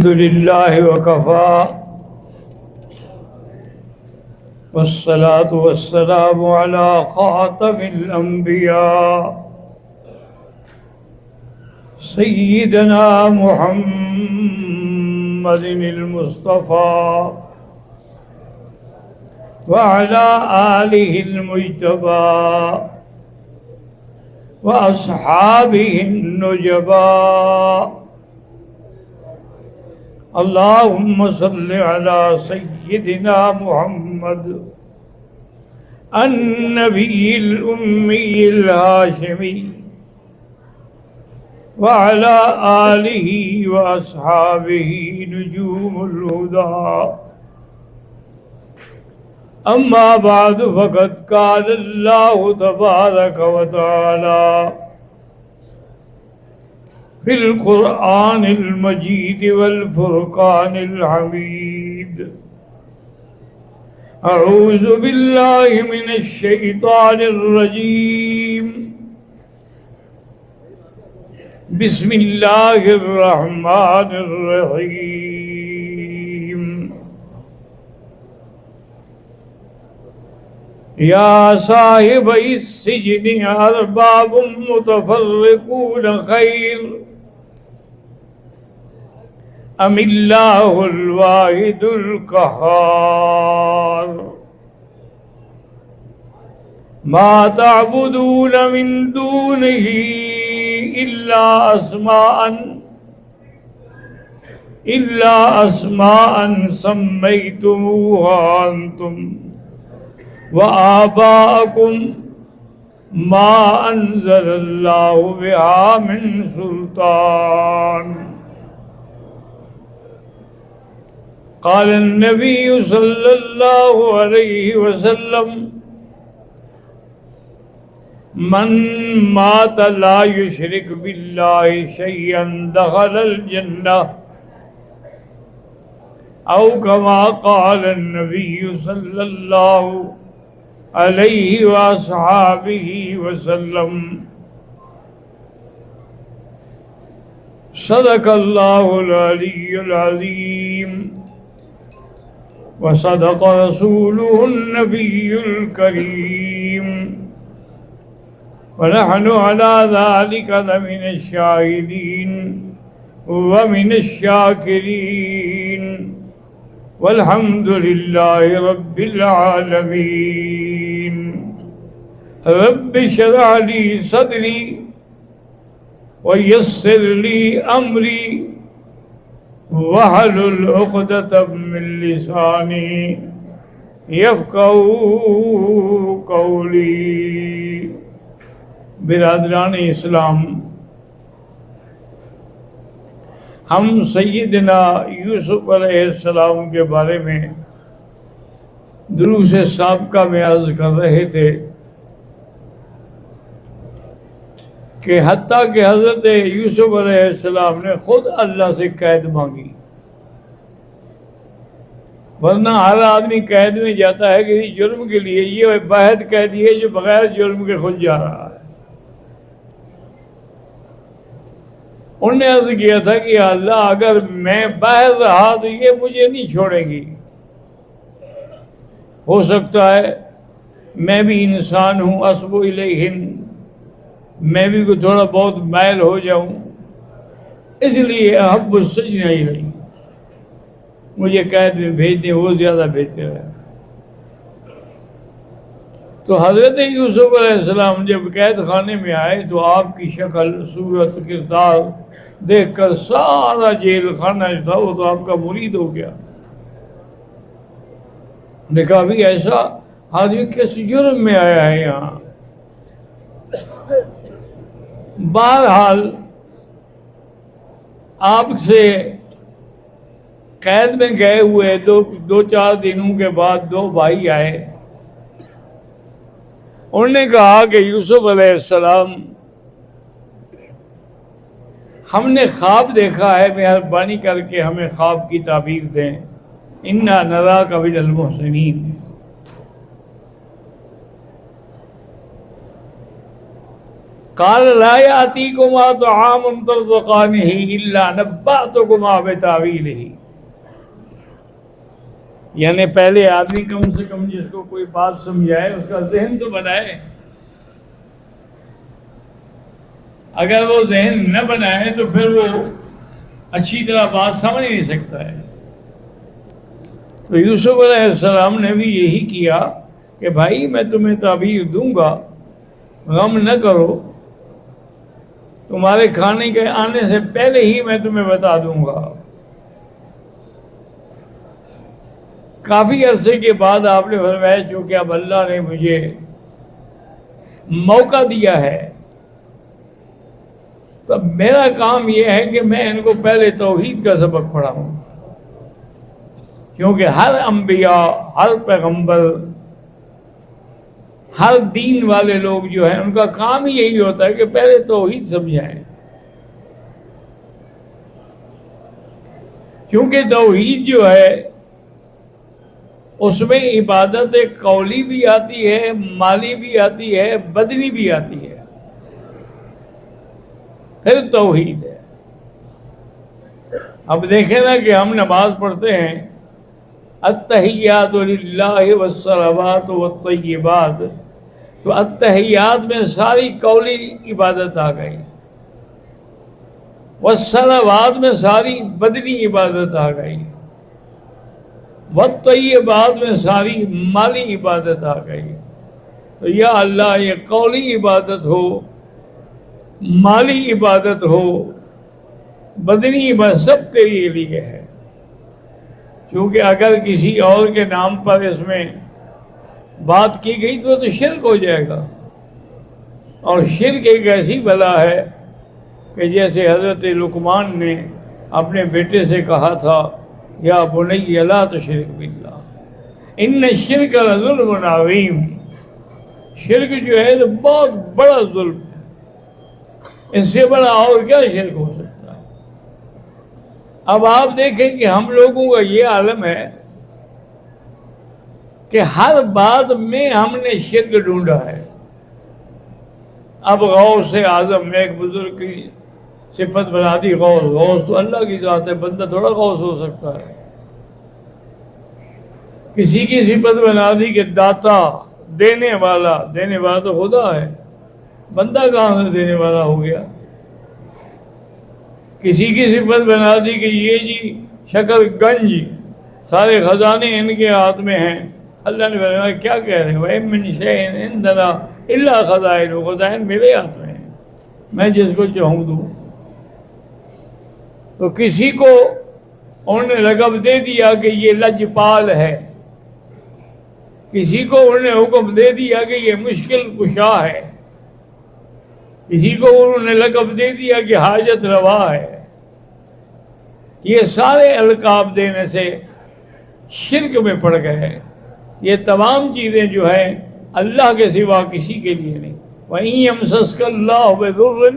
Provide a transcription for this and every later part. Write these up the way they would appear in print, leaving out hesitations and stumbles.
الحمد لله وكفى والصلاة والسلام على خاتم الأنبياء سيدنا محمد المصطفى وعلى آله المجتبى وأصحابه النجبى. اللهم صل على سيدنا محمد النبي الأمي الهاشمي وعلى آله وأصحابه نجوم الهدى. أما بعد فقد قال الله تبارك وتعالى في القرآن المجيد والفرقان الحميد: أعوذ بالله من الشيطان الرجيم. بسم الله الرحمن الرحيم. يا صاحبي السجن أرباب متفرقون خير أم الله الواحد القهار؟ ما تعبدون من دونه إلا أسماء سميتموها أنتم وآباءكم ما أنزل الله بها من سلطان. قال النبي صلى الله عليه وسلم: من مات لا يشرك بالله شيئا دخل الجنة، أو كما قال النبي صلى الله عليه وأصحابه وسلم. صدق الله العلي العظيم وصدق رسوله النبي الكريم، ونحن على ذلك لمن الشاهدين ومن الشاكرين، والحمد لله رب العالمين. رب اشرح لي صدري ويسر لي أمري واحلل عقدة من لساني يفقهوا قولي. برادران اسلام، ہم سیدنا یوسف علیہ السلام کے بارے میں دروس سابقہ میں عرض کر رہے تھے کہ حتیٰ کہ حضرت یوسف علیہ السلام نے خود اللہ سے قید مانگی، ورنہ ہر آدمی قید میں جاتا ہے کسی جرم کے لیے، یہ واحد قیدی ہے جو بغیر جرم کے خود جا رہا ہے. انہوں نے عرض کیا تھا کہ اللہ اگر میں باہر رہا تو یہ مجھے نہیں چھوڑیں گی. ہو سکتا ہے میں بھی انسان ہوں، اسب الیہن، میں بھی کوئی تھوڑا بہت مائل ہو جاؤں، اس لیے احب السجن الیہ، مجھے قید میں بھیج دیں، وہ زیادہ بہتر ہے. تو حضرت یوسف علیہ السلام جب قید خانے میں آئے تو آپ کی شکل، صورت، کردار دیکھ کر سارا جیل خانہ جو تھا وہ تو آپ کا مرید ہو گیا. نے کہا بھی ایسا آدمی کس جرم میں آیا ہے یہاں؟ بہرحال آپ سے قید میں گئے ہوئے دو چار دنوں کے بعد دو بھائی آئے. انہوں نے کہا کہ یوسف علیہ السلام، ہم نے خواب دیکھا ہے، مہربانی کر کے ہمیں خواب کی تعبیر دیں. انا نراک من المحسنین. قال لا یاتیکما طعام ترزقانہ الا نبأتکما بتاویلہ، یعنی پہلے آدمی کم سے کم جس کو کوئی بات سمجھائے اس کا ذہن تو بنائے، اگر وہ ذہن نہ بنائے تو پھر وہ اچھی طرح بات سمجھ نہیں سکتا ہے۔ تو یوسف علیہ السلام نے بھی یہی کیا کہ بھائی میں تمہیں تعبیر دوں گا، غم نہ کرو، تمہارے کھانے کے آنے سے پہلے ہی میں تمہیں بتا دوں گا۔ کافی عرصے کے بعد آپ نے فرمایا چونکہ اب اللہ نے مجھے موقع دیا ہے تو میرا کام یہ ہے کہ میں ان کو پہلے توحید کا سبق پڑھاؤں، کیونکہ ہر انبیاء، ہر پیغمبر، ہر دین والے لوگ جو ہیں ان کا کام ہی یہی ہوتا ہے کہ پہلے توحید سمجھائیں، کیونکہ توحید جو ہے اس میں عبادت قولی بھی آتی ہے، مالی بھی آتی ہے، بدنی بھی آتی ہے، پھر توحید ہے۔ اب دیکھیں نا کہ ہم نماز پڑھتے ہیں التحیات للہ والصلوات والطیبات، تو التحیات میں ساری قولی عبادت آ گئی، والصلوات میں ساری بدنی عبادت آ گئی، والطیبات میں ساری مالی عبادت آ گئی۔ تو یا اللہ یہ قولی عبادت ہو، مالی عبادت ہو، بدنی عبادت، سب تیرے لیے ہے، کیونکہ اگر کسی اور کے نام پر اس میں بات کی گئی تو شرک ہو جائے گا، اور شرک ایک ایسی بلا ہے کہ جیسے حضرت لقمان نے اپنے بیٹے سے کہا تھا یا بنی لا تشرک باللہ ان الشرک لظلم عظیم، شرک جو ہے تو بہت بڑا ظلم ہے، اس سے بڑا اور کیا شرک ہو سکتا ہے۔ اب آپ دیکھیں کہ ہم لوگوں کا یہ عالم ہے کہ ہر بات میں ہم نے شرک ڈھونڈا ہے۔ اب غوث اعظم ایک بزرگ کی صفت بنا دی غوث، غوث تو اللہ کی ذات ہے، بندہ تھوڑا غوث ہو سکتا ہے۔ کسی کی صفت بنا دی کہ داتا، دینے والا، دینے والا تو خدا ہے، بندہ کہاں سے دینے والا ہو گیا؟ کسی کی صفت بنا دی کہ یہ جی شکر گنج، سارے خزانے ان کے ہاتھ میں ہیں، اللہ نے فرمایا کیا کہہ رہے ہیں وَإِن مِّن شَيْءٍ عِندَنَا إِلَّا خَزَائِنُهُ، خزائن میرے ہاتھ میں ہیں، میں جس کو چاہوں دوں۔ تو کسی کو انہوں نے لقب دے دیا کہ یہ لجپال ہے، کسی کو انہوں نے حکم دے دیا کہ یہ مشکل کشا ہے، کسی کو انہوں نے لقب دے دیا کہ حاجت روا ہے۔ یہ سارے القاب دینے سے شرک میں پڑ گئے۔ یہ تمام چیزیں جو ہیں اللہ کے سوا کسی کے لیے نہیں۔ وَإِن يَمْسَسْكَ اللَّهُ بِضُرٍّ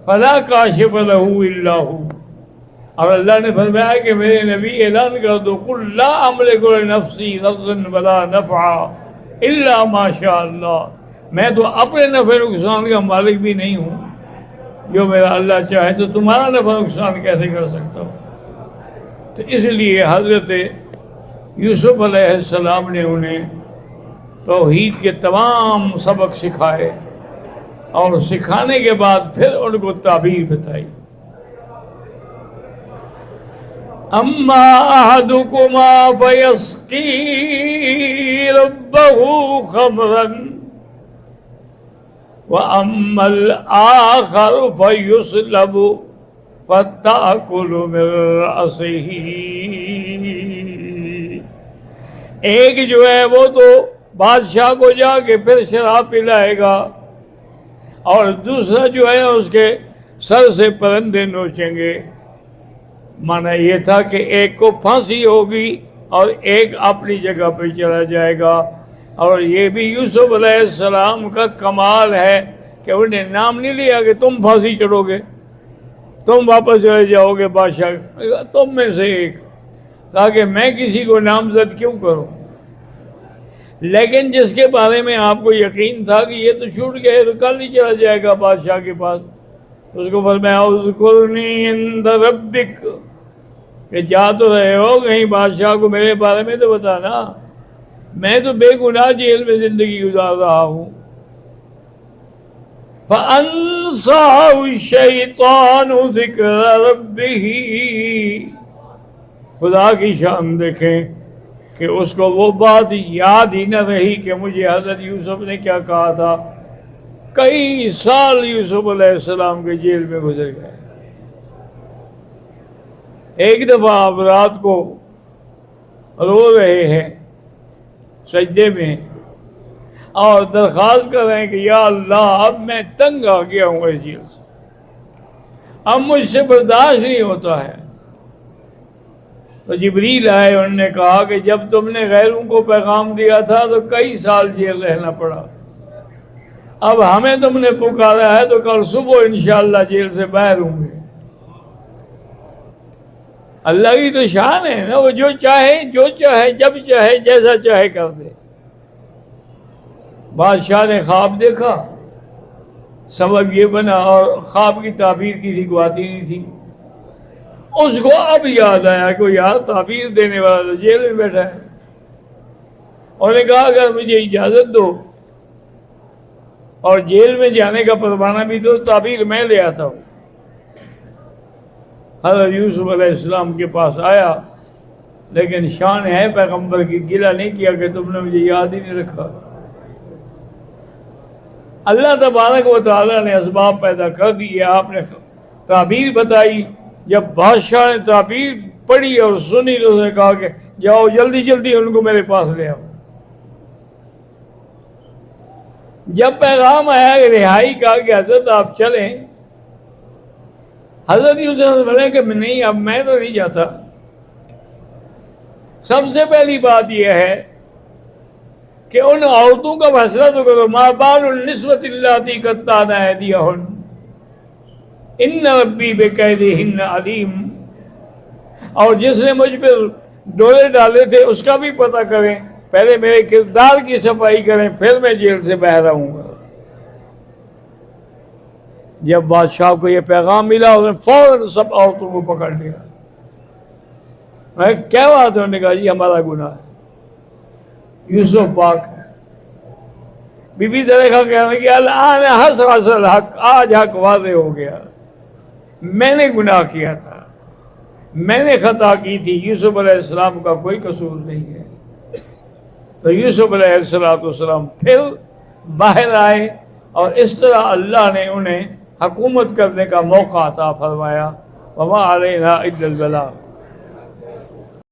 فَلَا كَاشِفَ لَهُ إِلَّا هُوَ، اور اللہ نے فرمایا کہ میرے نبی اعلان کر دو قُلْ لَا أَمْلِكُ لِنَفْسِي ضَرًّا وَلَا نَفْعًا إِلَّا مَا شَاءَ اللَّهُ، میں تو اپنے نفع نقصان کا مالک بھی نہیں ہوں، جو میرا اللہ چاہے تو تمہارا نفع نقصان کیسے کر سکتا ہوں؟ تو اس لیے حضرت یوسف علیہ السلام نے انہیں توحید کے تمام سبق سکھائے، اور سکھانے کے بعد پھر ان کو تعبیر بتائی۔ اما احدکما فیسقی ربہ خمرا واما الاخر فیصلب فتأکل من رأسہ، ایک جو ہے وہ تو بادشاہ کو جا کے پھر شراب پلائے گا، اور دوسرا جو ہے اس کے سر سے پرندے نوچیں گے۔ مانا یہ تھا کہ ایک کو پھانسی ہوگی اور ایک اپنی جگہ پہ چلا جائے گا۔ اور یہ بھی یوسف علیہ السلام کا کمال ہے کہ انہیں نام نہیں لیا کہ تم پھانسی چڑھو گے، تم واپس چلے جاؤ گے بادشاہ، تم میں سے ایک، تاکہ میں کسی کو نامزد کیوں کروں۔ لیکن جس کے بارے میں آپ کو یقین تھا کہ یہ تو چھوٹ گئے تو کل ہی چلا جائے گا بادشاہ کے پاس، اس کو فرمایا اذکرنی عند ربک، کہ جا تو رہے ہو کہیں بادشاہ کو میرے بارے میں تو بتانا، میں تو بے گناہ جیل میں زندگی گزار رہا ہوں۔ فَأَنْسَاهُ الشَّيْطَانُ ذِكْرَ رَبِّهِ، خدا کی شان دیکھیں کہ اس کو وہ بات یاد ہی نہ رہی کہ مجھے حضرت یوسف نے کیا کہا تھا۔ کئی سال یوسف علیہ السلام کے جیل میں گزر گئے۔ ایک دفعہ آپ رات کو رو رہے ہیں سجدے میں اور درخواست کر رہے ہیں کہ یا اللہ اب میں تنگ آ گیا ہوں اس جیل سے، اب مجھ سے برداشت نہیں ہوتا ہے۔ تو جبریل آئے، انہوں نے کہا کہ جب تم نے غیروں کو پیغام دیا تھا تو کئی سال جیل رہنا پڑا، اب ہمیں تم نے پکارا ہے تو کل صبح انشاءاللہ جیل سے باہر ہوں گے۔ اللہ کی تو شان ہے نا، وہ جو چاہے جب چاہے جیسا چاہے کر دے۔ بادشاہ نے خواب دیکھا، سبب یہ بنا، اور خواب کی تعبیر کسی کو آتی نہیں تھی۔ اس کو اب یاد آیا کہ یار تعبیر دینے والا تو جیل میں بیٹھا ہے۔ انہوں نے کہا اگر مجھے اجازت دو اور جیل میں جانے کا پروانہ بھی دو، تعبیر میں لے آتا ہوں۔ حضرت یوسف علیہ السلام کے پاس آیا، لیکن شان ہے پیغمبر کی، گلہ نہیں کیا کہ تم نے مجھے یاد ہی نہیں رکھا۔ اللہ تبارک و تعالیٰ نے اسباب پیدا کر دیے، آپ نے تعبیر بتائی۔ جب بادشاہ نے تعبیر پڑھی اور سنی تو اس نے کہا کہ جاؤ جلدی جلدی ان کو میرے پاس لے آؤ۔ جب پیغام آیا کہ رہائی کا کہ حضرت آپ چلیں، حضرت یوسف نے بولے کہ نہیں اب میں تو نہیں جاتا۔ سب سے پہلی بات یہ ہے کہ ان عورتوں کا فیصلہ تو کرو، ما بال النسوۃ اللاتی قطعن ایدیہن ان ربی بکیدہن علیم، اور جس نے مجھ پہ ڈورے ڈالے تھے اس کا بھی پتہ کریں، پہلے میرے کردار کی صفائی کریں، پھر میں جیل سے باہر آؤں گا۔ جب بادشاہ کو یہ پیغام ملا اس نے فوراً سب عورتوں کو پکڑ لیا۔ کیا بات ہے؟ انہوں نے کہا جی ہمارا گناہ ہے، یوسف پاک ہے۔ بی بی زلیخا کہنے لگی الآن حصحص الحق، آج حق واضح ہو گیا، میں نے گناہ کیا تھا، میں نے خطا کی تھی، یوسف علیہ السلام کا کوئی قصور نہیں ہے۔ تو یوسف علیہ السلام پھر باہر آئے اور اس طرح اللہ نے انہیں حکومت کرنے کا موقع عطا فرمایا۔ وما علینا الا البلاغ۔